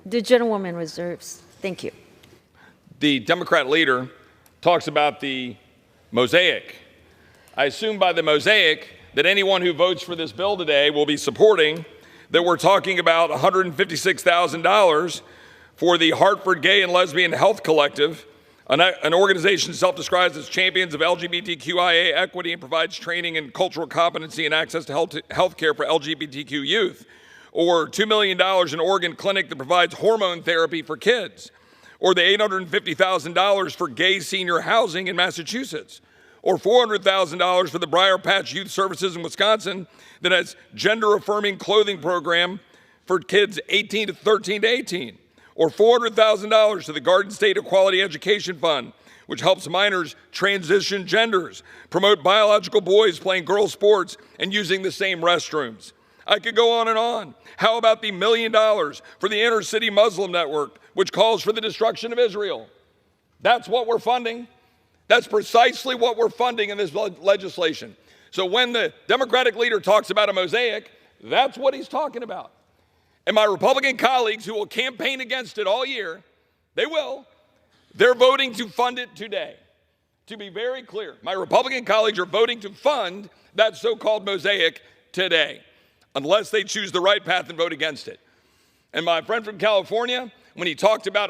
The gentlewoman reserves. Thank you. The Democrat leader talks about the mosaic. I assume by the mosaic that anyone who votes for this bill today will be supporting that we're talking about $156,000 for the Hartford Gay and Lesbian Health Collective, an organization self-described as champions of LGBTQIA equity and provides training in cultural competency and access to health care for LGBTQ youth, or $2 million in Oregon clinic that provides hormone therapy for kids, or the $850,000 for gay senior housing in Massachusetts, or $400,000 for the Briar Patch Youth Services in Wisconsin that has gender-affirming clothing program for kids 13 to 18, or $400,000 to the Garden State Equality Education Fund, which helps minors transition genders, promote biological boys playing girl sports and using the same restrooms. I could go on and on. How about the $1 million for the Inner City Muslim Network, which calls for the destruction of Israel? That's what we're funding. That's precisely what we're funding in this legislation. So when the Democratic leader talks about a mosaic, that's what he's talking about. And my Republican colleagues who will campaign against it all year, they're voting to fund it today. To be very clear, my Republican colleagues are voting to fund that so-called mosaic today, unless they choose the right path and vote against it. And my friend from California, when he talked about,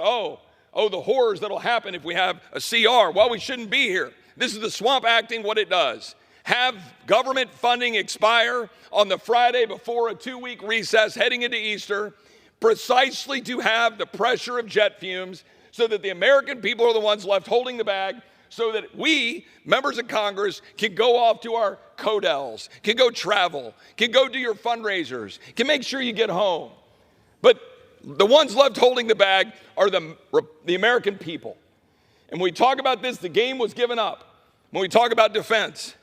the horrors that'll happen if we have a CR, well, we shouldn't be here. This is the swamp acting what it does. Have government funding expire on the Friday before a 2-week recess heading into Easter, precisely to have the pressure of jet fumes so that the American people are the ones left holding the bag, so that we, members of Congress, can go off to our Codels, can go travel, can go do your fundraisers, can make sure you get home. But the ones left holding the bag are the American people. And when we talk about this, the game was given up. When we talk about defense,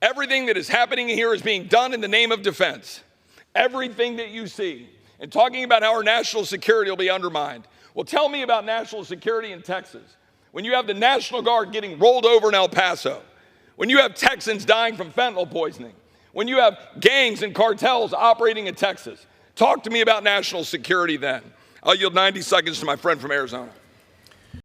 everything that is happening here is being done in the name of defense. Everything that you see. And talking about how our national security will be undermined. Well, tell me about national security in Texas. When you have the National Guard getting rolled over in El Paso. When you have Texans dying from fentanyl poisoning. When you have gangs and cartels operating in Texas. Talk to me about national security then. I'll yield 90 seconds to my friend from Arizona.